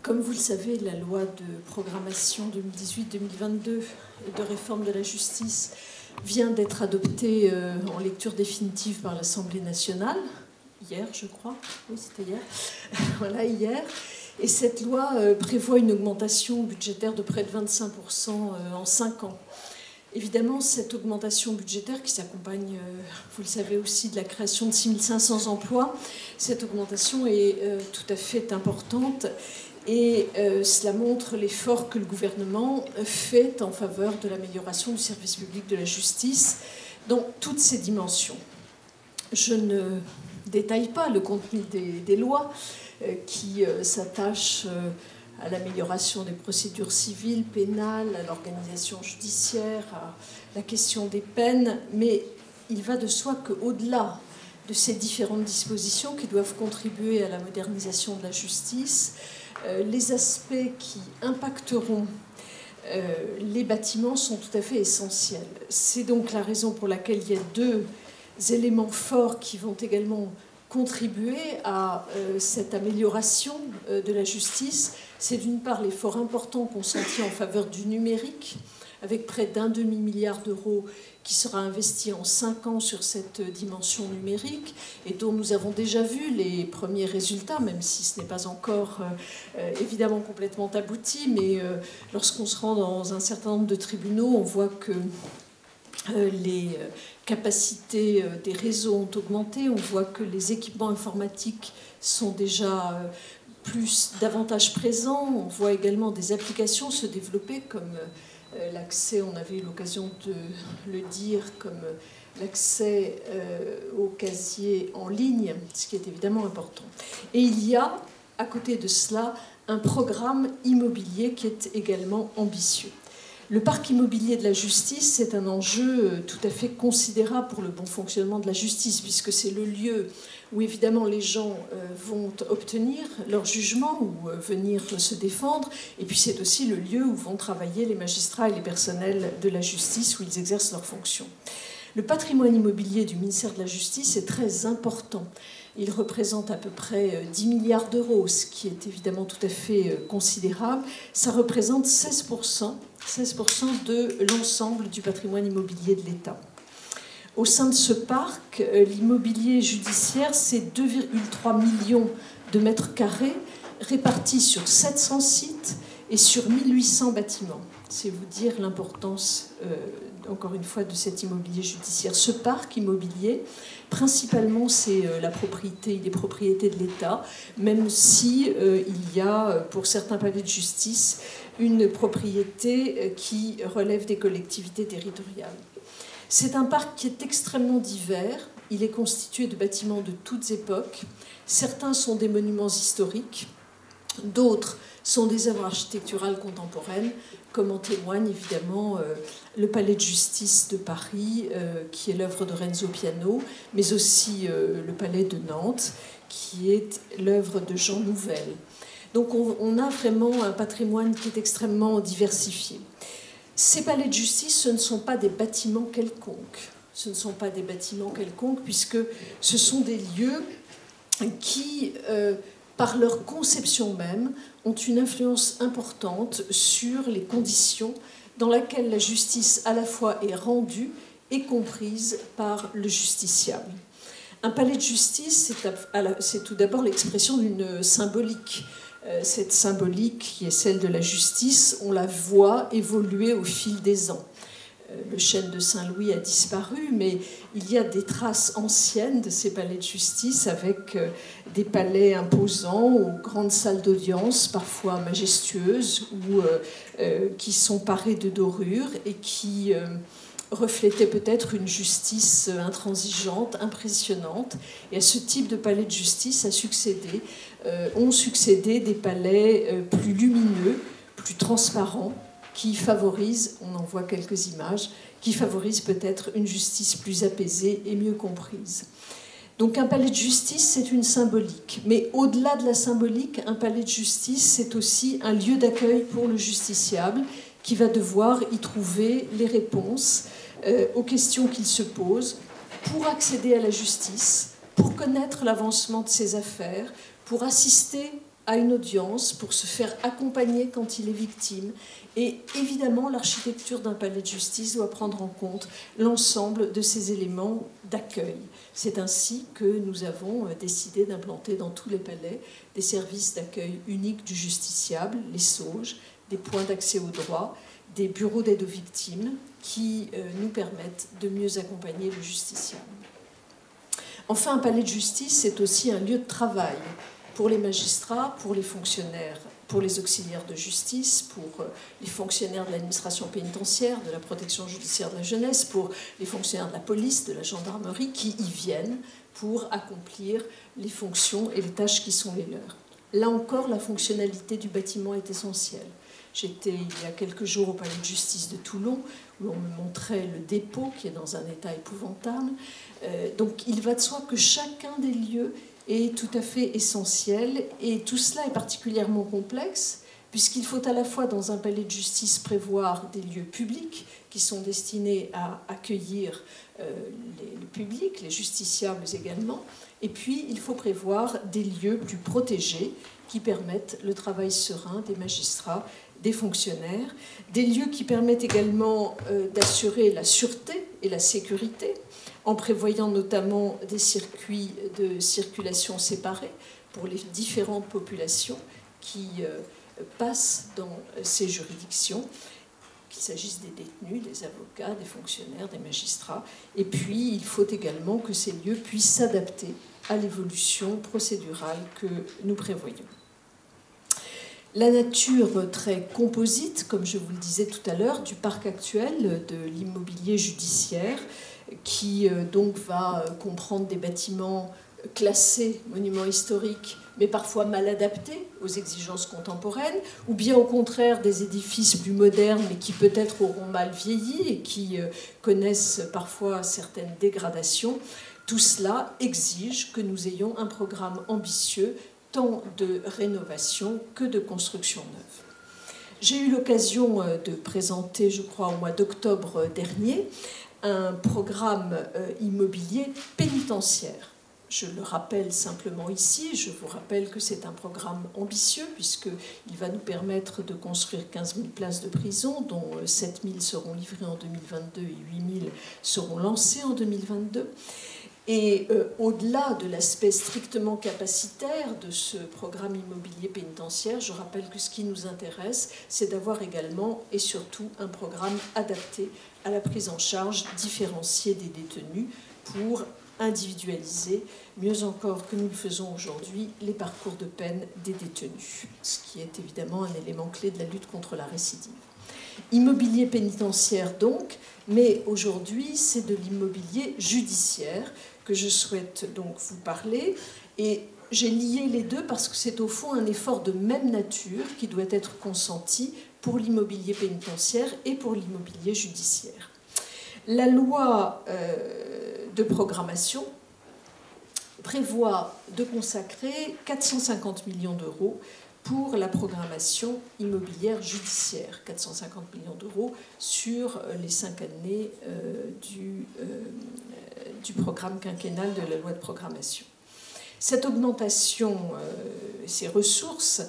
Comme vous le savez, la loi de programmation 2018-2022 et de réforme de la justice vient d'être adoptée en lecture définitive par l'Assemblée nationale, hier je crois, oui c'était hier, voilà hier, et cette loi prévoit une augmentation budgétaire de près de 25% en 5 ans. Évidemment, cette augmentation budgétaire qui s'accompagne, vous le savez aussi, de la création de 6500 emplois, cette augmentation est tout à fait importante et cela montre l'effort que le gouvernement fait en faveur de l'amélioration du service public de la justice dans toutes ses dimensions. Je ne détaille pas le contenu des lois qui s'attachent à l'amélioration des procédures civiles, pénales, à l'organisation judiciaire, à la question des peines, mais il va de soi qu'au-delà de ces différentes dispositions qui doivent contribuer à la modernisation de la justice, les aspects qui impacteront les bâtiments sont tout à fait essentiels. C'est donc la raison pour laquelle il y a deux éléments forts qui vont également contribuer à cette amélioration de la justice. C'est d'une part l'effort important consenti en faveur du numérique, avec près d'1 demi-milliard d'euros qui sera investi en 5 ans sur cette dimension numérique et dont nous avons déjà vu les premiers résultats, même si ce n'est pas encore évidemment complètement abouti, mais lorsqu'on se rend dans un certain nombre de tribunaux, on voit que les capacités des réseaux ont augmenté, on voit que les équipements informatiques sont déjà davantage présents, on voit également des applications se développer comme l'accès, on avait eu l'occasion de le dire, comme l'accès au casier en ligne, ce qui est évidemment important. Et il y a, à côté de cela, un programme immobilier qui est également ambitieux. Le parc immobilier de la justice, c'est un enjeu tout à fait considérable pour le bon fonctionnement de la justice, puisque c'est le lieu où évidemment les gens vont obtenir leur jugement ou venir se défendre, et puis c'est aussi le lieu où vont travailler les magistrats et les personnels de la justice, où ils exercent leurs fonctions. Le patrimoine immobilier du ministère de la Justice est très important. Il représente à peu près 10 milliards d'euros, ce qui est évidemment tout à fait considérable. Ça représente 16% de l'ensemble du patrimoine immobilier de l'État. Au sein de ce parc, l'immobilier judiciaire, c'est 2,3 millions de mètres carrés répartis sur 700 sites et sur 1800 bâtiments. C'est vous dire l'importance, encore une fois, de cet immobilier judiciaire. Ce parc immobilier, principalement, c'est la propriété, il est propriété de l'État, même si il y a, pour certains palais de justice, une propriété qui relève des collectivités territoriales. C'est un parc qui est extrêmement divers. Il est constitué de bâtiments de toutes époques. Certains sont des monuments historiques, d'autres sont des œuvres architecturales contemporaines, comme en témoigne évidemment le Palais de justice de Paris, qui est l'œuvre de Renzo Piano, mais aussi le Palais de Nantes, qui est l'œuvre de Jean Nouvel. Donc on a vraiment un patrimoine qui est extrêmement diversifié. Ces palais de justice, ce ne sont pas des bâtiments quelconques. Ce ne sont pas des bâtiments quelconques, puisque ce sont des lieux qui, par leur conception même, ont une influence importante sur les conditions dans lesquelles la justice à la fois est rendue et comprise par le justiciable. Un palais de justice, c'est tout d'abord l'expression d'une symbolique. Cette symbolique, qui est celle de la justice, on la voit évoluer au fil des ans. Le chêne de Saint-Louis a disparu, mais il y a des traces anciennes de ces palais de justice avec des palais imposants aux grandes salles d'audience, parfois majestueuses, ou qui sont parées de dorures et qui reflétaient peut-être une justice intransigeante, impressionnante. Et à ce type de palais de justice ont succédé des palais plus lumineux, plus transparents, qui favorise, on en voit quelques images, qui favorise peut-être une justice plus apaisée et mieux comprise. Donc un palais de justice, c'est une symbolique. Mais au-delà de la symbolique, un palais de justice, c'est aussi un lieu d'accueil pour le justiciable qui va devoir y trouver les réponses aux questions qu'il se pose pour accéder à la justice, pour connaître l'avancement de ses affaires, pour assister à une audience pour se faire accompagner quand il est victime. Et évidemment, l'architecture d'un palais de justice doit prendre en compte l'ensemble de ces éléments d'accueil. C'est ainsi que nous avons décidé d'implanter dans tous les palais des services d'accueil uniques du justiciable, les SAUJ, des points d'accès au droit, des bureaux d'aide aux victimes qui nous permettent de mieux accompagner le justiciable. Enfin, un palais de justice, c'est aussi un lieu de travail pour les magistrats, pour les fonctionnaires, pour les auxiliaires de justice, pour les fonctionnaires de l'administration pénitentiaire, de la protection judiciaire de la jeunesse, pour les fonctionnaires de la police, de la gendarmerie, qui y viennent pour accomplir les fonctions et les tâches qui sont les leurs. Là encore, la fonctionnalité du bâtiment est essentielle. J'étais il y a quelques jours au palais de justice de Toulon, où on me montrait le dépôt qui est dans un état épouvantable. Donc il va de soi que chacun des lieux est tout à fait essentiel, et tout cela est particulièrement complexe, puisqu'il faut à la fois dans un palais de justice prévoir des lieux publics qui sont destinés à accueillir le public, les justiciables également, et puis il faut prévoir des lieux plus protégés qui permettent le travail serein des magistrats, des fonctionnaires, des lieux qui permettent également d'assurer la sûreté et la sécurité, en prévoyant notamment des circuits de circulation séparés pour les différentes populations qui passent dans ces juridictions, qu'il s'agisse des détenus, des avocats, des fonctionnaires, des magistrats. Et puis, il faut également que ces lieux puissent s'adapter à l'évolution procédurale que nous prévoyons. La nature très composite, comme je vous le disais tout à l'heure, du parc actuel de l'immobilier judiciaire, qui donc va comprendre des bâtiments classés monuments historiques, mais parfois mal adaptés aux exigences contemporaines, ou bien au contraire des édifices plus modernes, mais qui peut-être auront mal vieilli et qui connaissent parfois certaines dégradations. Tout cela exige que nous ayons un programme ambitieux, tant de rénovation que de construction neuve. J'ai eu l'occasion de présenter, je crois, au mois d'octobre dernier, un programme immobilier pénitentiaire. Je le rappelle simplement ici, je vous rappelle que c'est un programme ambitieux puisqu'il va nous permettre de construire 15 000 places de prison, dont 7 000 seront livrées en 2022 et 8 000 seront lancées en 2022. Et au-delà de l'aspect strictement capacitaire de ce programme immobilier pénitentiaire, je rappelle que ce qui nous intéresse, c'est d'avoir également et surtout un programme adapté à la prise en charge différenciée des détenus pour individualiser, mieux encore que nous le faisons aujourd'hui, les parcours de peine des détenus, ce qui est évidemment un élément clé de la lutte contre la récidive. Immobilier pénitentiaire donc, mais aujourd'hui c'est de l'immobilier judiciaire que je souhaite donc vous parler, et j'ai lié les deux parce que c'est au fond un effort de même nature qui doit être consenti pour l'immobilier pénitentiaire et pour l'immobilier judiciaire. La loi de programmation prévoit de consacrer 450 millions d'euros pour la programmation immobilière judiciaire, 450 millions d'euros sur les 5 années du programme quinquennal de la loi de programmation. Cette augmentation, ces ressources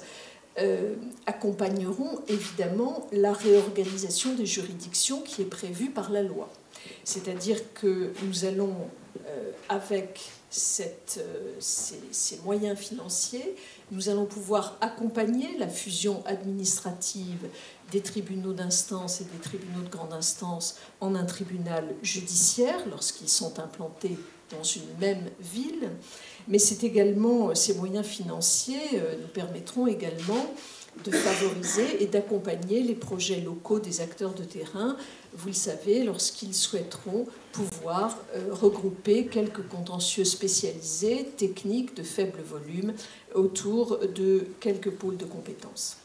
accompagneront évidemment la réorganisation des juridictions qui est prévue par la loi. C'est-à-dire que nous allons, avec ces moyens financiers, nous allons pouvoir accompagner la fusion administrative des tribunaux d'instance et des tribunaux de grande instance en un tribunal judiciaire lorsqu'ils sont implantés dans une même ville. Mais c'est également, ces moyens financiers nous permettront également de favoriser et d'accompagner les projets locaux des acteurs de terrain, vous le savez, lorsqu'ils souhaiteront pouvoir regrouper quelques contentieux spécialisés, techniques, de faible volume, autour de quelques pôles de compétences.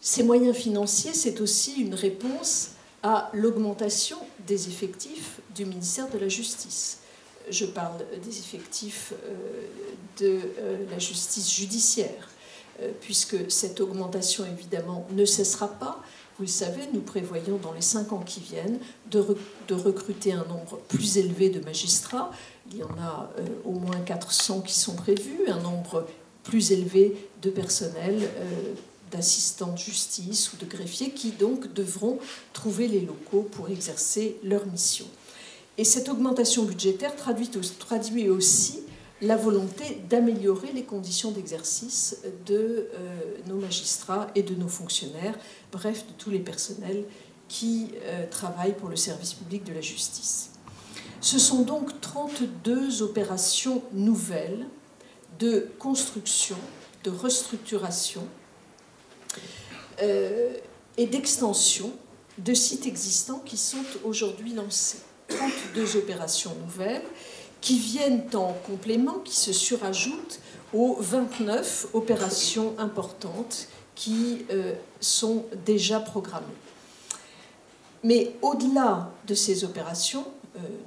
Ces moyens financiers, c'est aussi une réponse à l'augmentation des effectifs du ministère de la Justice. Je parle des effectifs de la justice judiciaire, puisque cette augmentation, évidemment, ne cessera pas. Vous le savez, nous prévoyons dans les 5 ans qui viennent de recruter un nombre plus élevé de magistrats. Il y en a au moins 400 qui sont prévus, un nombre plus élevé de personnel, d'assistants de justice ou de greffiers qui donc devront trouver les locaux pour exercer leur mission. Et cette augmentation budgétaire traduit aussi la volonté d'améliorer les conditions d'exercice de nos magistrats et de nos fonctionnaires, bref, de tous les personnels qui travaillent pour le service public de la justice. Ce sont donc 32 opérations nouvelles de construction, de restructuration et d'extension de sites existants qui sont aujourd'hui lancés. 32 opérations nouvelles qui viennent en complément, qui se surajoutent aux 29 opérations importantes qui sont déjà programmées. Mais au-delà de ces opérations,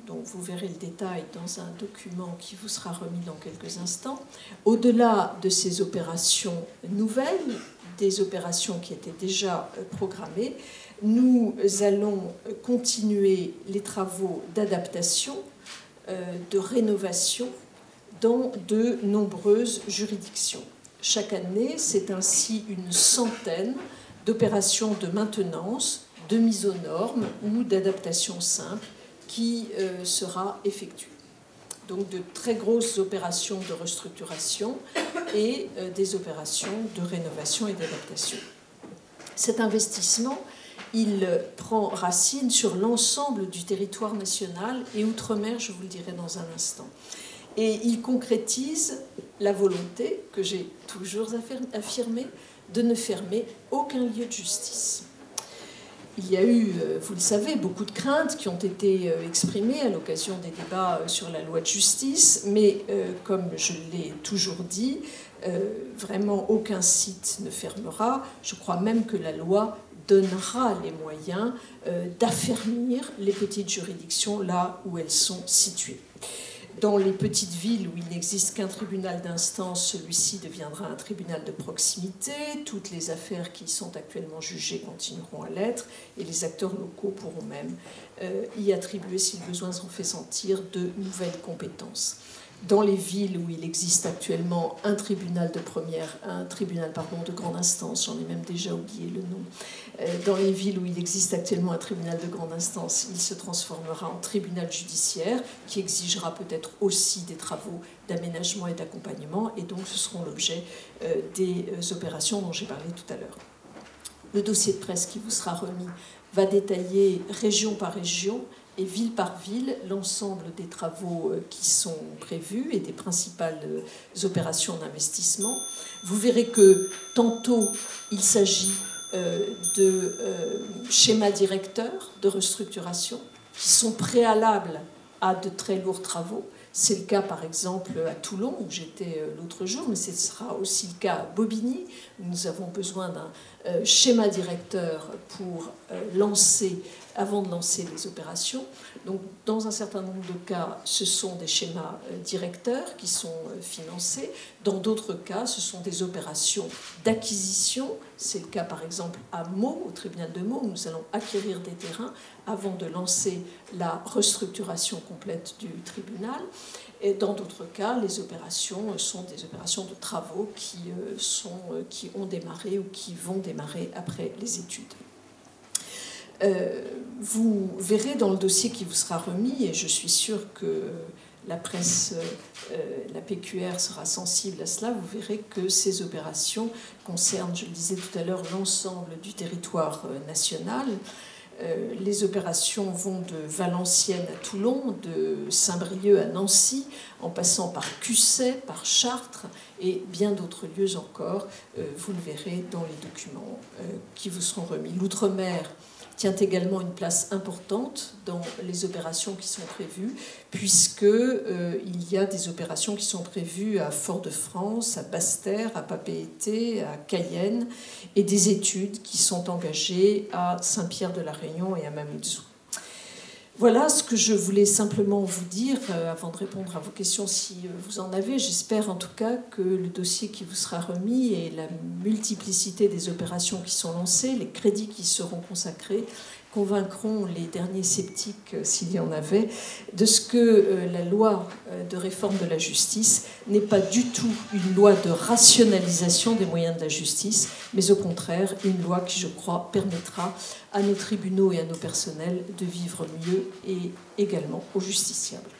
dont vous verrez le détail dans un document qui vous sera remis dans quelques instants, au-delà de ces opérations nouvelles, des opérations qui étaient déjà programmées, nous allons continuer les travaux d'adaptation, de rénovation dans de nombreuses juridictions. Chaque année, c'est ainsi une centaine d'opérations de maintenance, de mise aux normes ou d'adaptation simple qui sera effectuée. Donc de très grosses opérations de restructuration et des opérations de rénovation et d'adaptation. Cet investissement, il prend racine sur l'ensemble du territoire national et outre-mer, je vous le dirai dans un instant. Et il concrétise la volonté, que j'ai toujours affirmée, de ne fermer aucun lieu de justice. Il y a eu, vous le savez, beaucoup de craintes qui ont été exprimées à l'occasion des débats sur la loi de justice, mais comme je l'ai toujours dit, vraiment aucun site ne fermera. Je crois même que la loi donnera les moyens d'affermir les petites juridictions là où elles sont situées. Dans les petites villes où il n'existe qu'un tribunal d'instance, celui-ci deviendra un tribunal de proximité. Toutes les affaires qui sont actuellement jugées continueront à l'être et les acteurs locaux pourront même y attribuer, si le besoin s'en fait sentir, de nouvelles compétences. Dans les villes où il existe actuellement un tribunal de grande instance, j'en ai même déjà oublié le nom, dans les villes où il existe actuellement un tribunal de grande instance, il se transformera en tribunal judiciaire qui exigera peut-être aussi des travaux d'aménagement et d'accompagnement, et donc ce seront l'objet des opérations dont j'ai parlé tout à l'heure. Le dossier de presse qui vous sera remis va détailler région par région et ville par ville l'ensemble des travaux qui sont prévus et des principales opérations d'investissement. Vous verrez que tantôt il s'agit de schémas directeurs de restructuration qui sont préalables à de très lourds travaux. C'est le cas par exemple à Toulon où j'étais l'autre jour, mais ce sera aussi le cas à Bobigny où nous avons besoin d'un schéma directeur pour avant de lancer les opérations. Donc, dans un certain nombre de cas, ce sont des schémas directeurs qui sont financés. Dans d'autres cas, ce sont des opérations d'acquisition. C'est le cas, par exemple, à Meaux, au tribunal de Meaux, où nous allons acquérir des terrains avant de lancer la restructuration complète du tribunal. Et dans d'autres cas, les opérations sont des opérations de travaux qui ont démarré ou qui vont démarrer après les études. Vous verrez dans le dossier qui vous sera remis, et je suis sûre que la presse, la PQR sera sensible à cela, vous verrez que ces opérations concernent, je le disais tout à l'heure, l'ensemble du territoire national. Les opérations vont de Valenciennes à Toulon, de Saint-Brieuc à Nancy, en passant par Cusset, par Chartres et bien d'autres lieux encore. Vous le verrez dans les documents qui vous seront remis. L'outre-mer tient également une place importante dans les opérations qui sont prévues, puisqu'il y a des opérations qui sont prévues à Fort-de-France, à Basse-Terre, à Papeete, à Cayenne, et des études qui sont engagées à Saint-Pierre-de-la-Réunion et à Mamoudzou. Voilà ce que je voulais simplement vous dire avant de répondre à vos questions si vous en avez. J'espère en tout cas que le dossier qui vous sera remis et la multiplicité des opérations qui sont lancées, les crédits qui seront consacrés, convaincront les derniers sceptiques, s'il y en avait, de ce que la loi de réforme de la justice n'est pas du tout une loi de rationalisation des moyens de la justice, mais au contraire une loi qui, je crois, permettra à nos tribunaux et à nos personnels de vivre mieux et également aux justiciables.